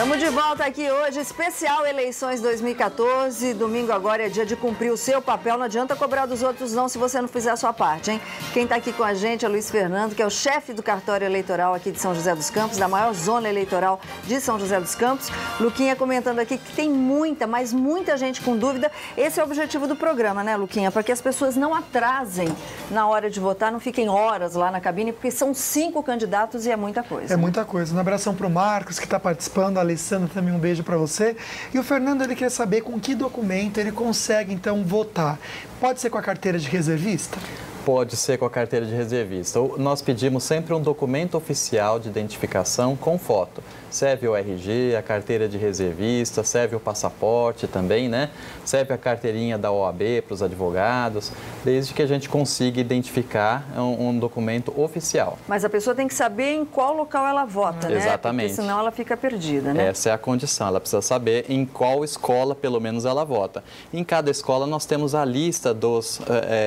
Estamos de volta aqui hoje, especial eleições 2014. Domingo agora é dia de cumprir o seu papel. Não adianta cobrar dos outros não se você não fizer a sua parte, hein? Quem está aqui com a gente é Luiz Fernando, que é o chefe do cartório eleitoral aqui de São José dos Campos, da maior zona eleitoral de São José dos Campos. Luquinha comentando aqui que tem muita, mas muita gente com dúvida. Esse é o objetivo do programa, né, Luquinha? Para que as pessoas não atrasem na hora de votar, não fiquem horas lá na cabine, porque são 5 candidatos e é muita coisa. É muita coisa. Um abração para o Marcos, que está participando, a Alessandra também, um beijo para você. E o Fernando, ele quer saber com que documento ele consegue, então, votar. Pode ser com a carteira de reservista? Pode ser com a carteira de reservista. Nós pedimos sempre um documento oficial de identificação com foto. Serve o RG, a carteira de reservista, serve o passaporte também, né? Serve a carteirinha da OAB para os advogados, desde que a gente consiga identificar um documento oficial. Mas a pessoa tem que saber em qual local ela vota, né? Exatamente. Porque senão ela fica perdida, né? Essa é a condição, ela precisa saber em qual escola, pelo menos, ela vota. Em cada escola nós temos a lista dos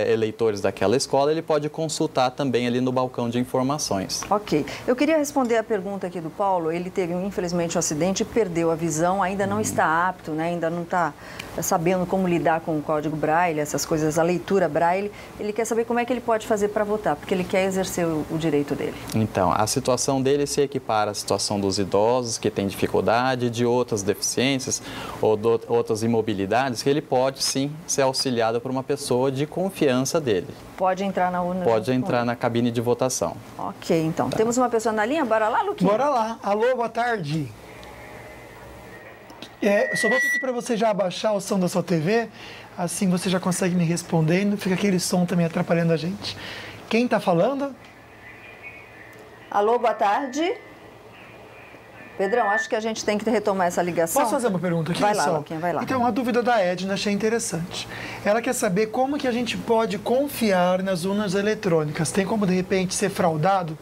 eleitores daquela escola, ele pode consultar também ali no balcão de informações. Ok. Eu queria responder a pergunta aqui do Paulo. Ele teve, infelizmente, um acidente e perdeu a visão, ainda não está apto, né? Ainda não está sabendo como lidar com o código Braille, essas coisas, a leitura Braille. Ele quer saber como é que ele pode fazer para votar, porque ele quer exercer o direito dele. Então, a situação dele se equipara à situação dos idosos que têm dificuldade, de outras deficiências ou de outras imobilidades, que ele pode sim ser auxiliado por uma pessoa de confiança dele. Pode entrar na urna? Pode entrar na cabine de votação. Ok, então. Tá. Temos uma pessoa na linha? Bora lá, Luquinha? Bora lá. Alô, boa tarde. Eu só vou pedir para você já abaixar o som da sua TV, assim você já consegue me responder, não fica aquele som também atrapalhando a gente. Quem está falando? Alô, boa tarde. Pedrão, acho que a gente tem que retomar essa ligação. Posso fazer uma pergunta aqui? Vai lá, Luquinha, vai lá. Então, uma dúvida da Edna, achei interessante. Ela quer saber como que a gente pode confiar nas urnas eletrônicas. Tem como, de repente, ser fraudado?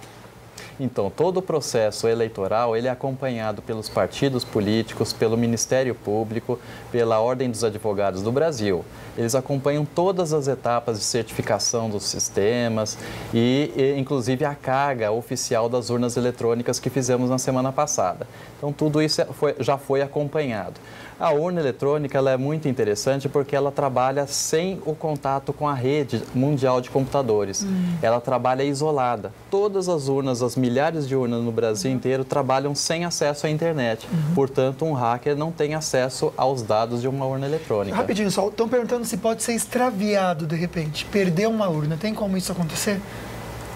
Então, todo o processo eleitoral, ele é acompanhado pelos partidos políticos, pelo Ministério Público, pela Ordem dos Advogados do Brasil. Eles acompanham todas as etapas de certificação dos sistemas e inclusive, a carga oficial das urnas eletrônicas que fizemos na semana passada. Então, tudo isso já foi acompanhado. A urna eletrônica ela é muito interessante porque ela trabalha sem o contato com a rede mundial de computadores. Ela trabalha isolada. Todas as urnas, as milhares de urnas no Brasil inteiro, trabalham sem acesso à internet. Portanto, um hacker não tem acesso aos dados de uma urna eletrônica. Rapidinho, só estão perguntando se pode ser extraviado de repente, perder uma urna. Tem como isso acontecer?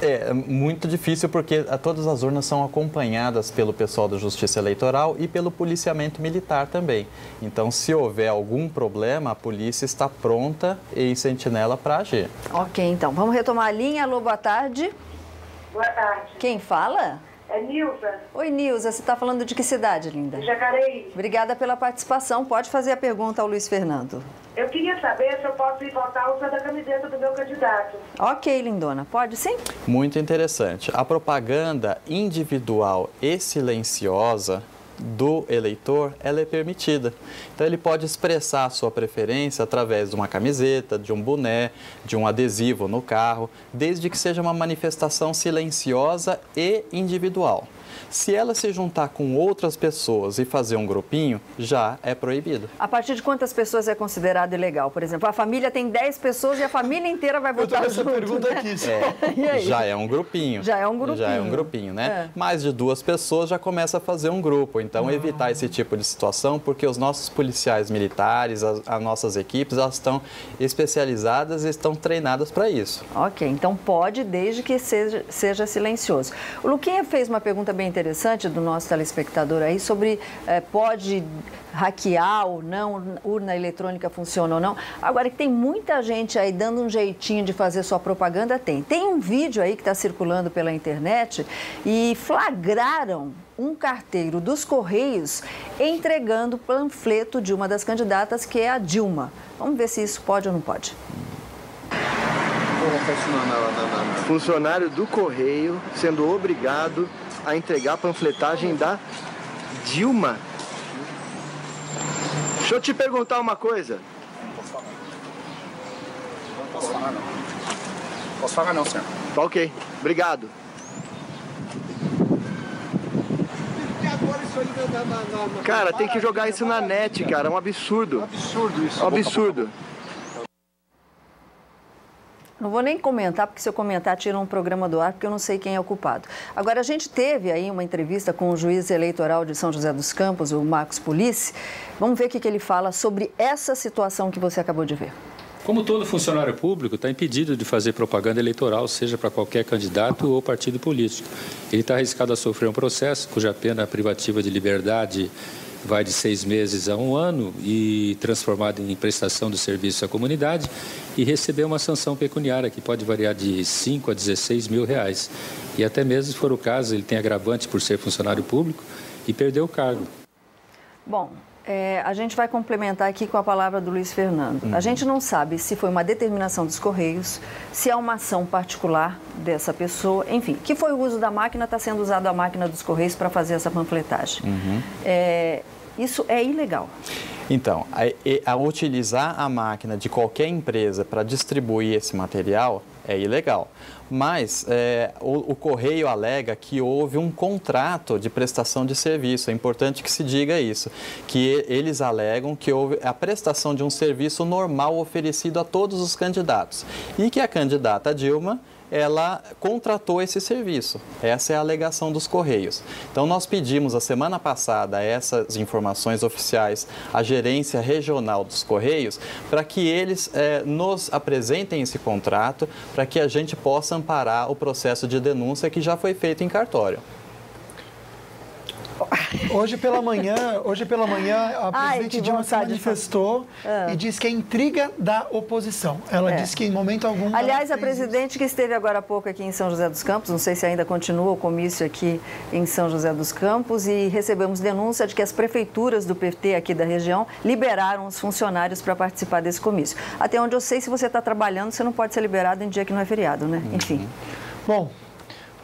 É muito difícil porque todas as urnas são acompanhadas pelo pessoal da Justiça Eleitoral e pelo policiamento militar também. Então, se houver algum problema, a polícia está pronta e em sentinela para agir. Ok, então. Vamos retomar a linha. Alô, boa tarde. Boa tarde. Quem fala? É Nilza. Oi, Nilza. Você está falando de que cidade, linda? Jacareí. Obrigada pela participação. Pode fazer a pergunta ao Luiz Fernando. Eu queria saber se eu posso ir votar usando a camiseta do meu candidato. Ok, lindona. Pode sim? Muito interessante. A propaganda individual e silenciosa do eleitor, ela é permitida. Então, ele pode expressar a sua preferência através de uma camiseta, de um boné, de um adesivo no carro, desde que seja uma manifestação silenciosa e individual. Se ela se juntar com outras pessoas e fazer um grupinho, já é proibido. A partir de quantas pessoas é considerado ilegal? Por exemplo, a família tem 10 pessoas e a família inteira vai votar junto. Eu tô com essa pergunta né? aqui. Já é um grupinho. Já é um grupinho. Já é um grupinho, né? Mais de 2 pessoas já começa a fazer um grupo. Então, evitar esse tipo de situação, porque os nossos policiais militares, as nossas equipes, elas estão especializadas e estão treinadas para isso. Ok, então pode, desde que seja silencioso. O Luquinha fez uma pergunta bem interessante do nosso telespectador aí sobre pode hackear ou não, urna eletrônica funciona ou não. Agora, que tem muita gente aí dando um jeitinho de fazer sua propaganda, tem. Tem um vídeo aí que está circulando pela internet e flagraram um carteiro dos Correios entregando panfleto de uma das candidatas, que é a Dilma. Vamos ver se isso pode ou não pode. Funcionário do Correio sendo obrigado a entregar a panfletagem da Dilma. Deixa eu te perguntar uma coisa. Não posso falar não. Posso falar não, senhor. Ok, obrigado. E agora isso aí na Cara, tem que jogar isso na net, cara. É um absurdo. absurdo isso. É um absurdo. Não vou nem comentar, porque se eu comentar, tira um programa do ar, porque eu não sei quem é o culpado. Agora, a gente teve aí uma entrevista com o juiz eleitoral de São José dos Campos, o Marcos Pulice. Vamos ver o que ele fala sobre essa situação que você acabou de ver. Como todo funcionário público, está impedido de fazer propaganda eleitoral, seja para qualquer candidato ou partido político. Ele está arriscado a sofrer um processo cuja pena privativa de liberdade vai de 6 meses a 1 ano e transformado em prestação de serviço à comunidade e receber uma sanção pecuniária que pode variar de 5 a 16 mil reais. E até mesmo, se for o caso, ele tem agravante por ser funcionário público e perdeu o cargo. Bom, a gente vai complementar aqui com a palavra do Luiz Fernando. A gente não sabe se foi uma determinação dos Correios, se é uma ação particular dessa pessoa, enfim, que foi o uso da máquina, está sendo usado a máquina dos Correios para fazer essa panfletagem. Isso é ilegal. Então, a utilizar a máquina de qualquer empresa para distribuir esse material é ilegal. Mas o Correio alega que houve um contrato de prestação de serviço. É importante que se diga isso, que eles alegam que houve a prestação de um serviço normal oferecido a todos os candidatos e que a candidata Dilma ela contratou esse serviço. Essa é a alegação dos Correios. Então, nós pedimos a semana passada essas informações oficiais à gerência regional dos Correios para que eles nos apresentem esse contrato para que a gente possa amparar o processo de denúncia que já foi feito em cartório. Hoje pela manhã, a presidente Dilma se manifestou e disse que é intriga da oposição. Ela disse que em momento algum... Aliás, a presidente que esteve agora há pouco aqui em São José dos Campos, não sei se ainda continua o comício aqui em São José dos Campos, e recebemos denúncia de que as prefeituras do PT aqui da região liberaram os funcionários para participar desse comício. Até onde eu sei, se você está trabalhando, você não pode ser liberado em dia que não é feriado, né? Enfim. Bom,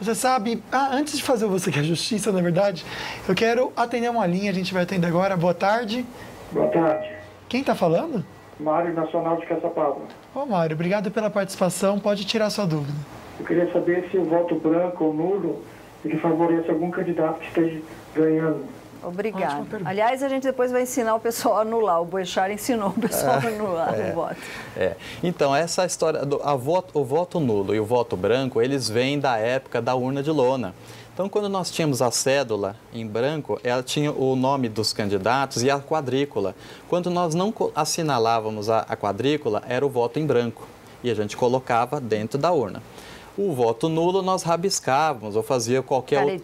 você sabe, antes de fazer o Você Quer Justiça, na verdade, eu quero atender uma linha, a gente vai atender agora. Boa tarde. Boa tarde. Quem está falando? Mário Nacional de Caçapava. Ô Mário, obrigado pela participação, pode tirar sua dúvida. Eu queria saber se o voto branco ou nulo, ele favorece algum candidato que esteja ganhando. Obrigada. Aliás, a gente depois vai ensinar o pessoal a anular. O Boechat ensinou o pessoal a anular o voto. Então, essa história, o voto nulo e o voto branco, eles vêm da época da urna de lona. Então, quando nós tínhamos a cédula em branco, ela tinha o nome dos candidatos e a quadrícula. Quando nós não assinalávamos a quadrícula, era o voto em branco. E a gente colocava dentro da urna. O voto nulo nós rabiscávamos ou fazia qualquer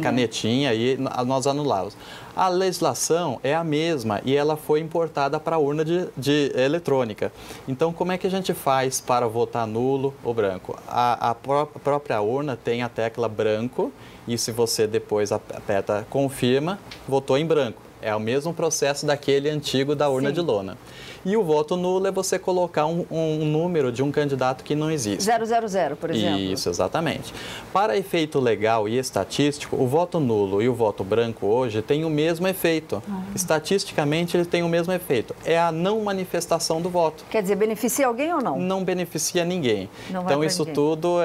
canetinha e nós anulávamos. A legislação é a mesma e ela foi importada para a urna de eletrônica. Então, como é que a gente faz para votar nulo ou branco? A própria urna tem a tecla branco e se você depois aperta confirma, votou em branco. É o mesmo processo daquele antigo da urna de lona. E o voto nulo é você colocar um número de um candidato que não existe. 000, por exemplo. Isso, exatamente. Para efeito legal e estatístico, o voto nulo e o voto branco hoje têm o mesmo efeito. Estatisticamente, eles têm o mesmo efeito. É a não manifestação do voto. Quer dizer, beneficia alguém ou não? Não beneficia ninguém. Então, isso tudo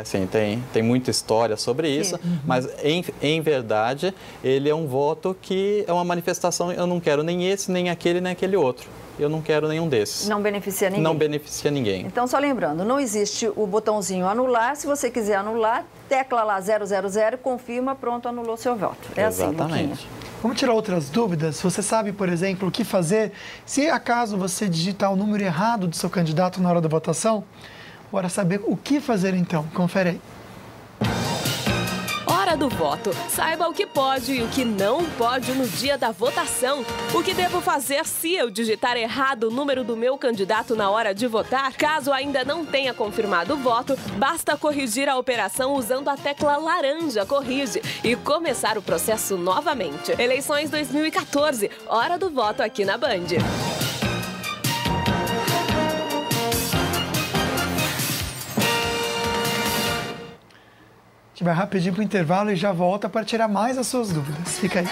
assim, tem muita história sobre isso, mas em verdade, ele é um voto que é uma manifestação, eu não quero nem esse, nem aquele outro. Eu não quero nenhum desses. Não beneficia ninguém? Não beneficia ninguém. Então, só lembrando, não existe o botãozinho anular. Se você quiser anular, tecla lá 000, confirma, pronto, anulou seu voto. É exatamente. Assim, vamos tirar outras dúvidas? Você sabe, por exemplo, o que fazer se acaso você digitar o número errado do seu candidato na hora da votação? Bora saber o que fazer então. Confere aí. Hora do voto. Saiba o que pode e o que não pode no dia da votação. O que devo fazer se eu digitar errado o número do meu candidato na hora de votar? Caso ainda não tenha confirmado o voto, basta corrigir a operação usando a tecla laranja Corrige e começar o processo novamente. Eleições 2014. Hora do voto aqui na Band. A gente vai rapidinho para o intervalo e já volta para tirar mais as suas dúvidas. Fica aí.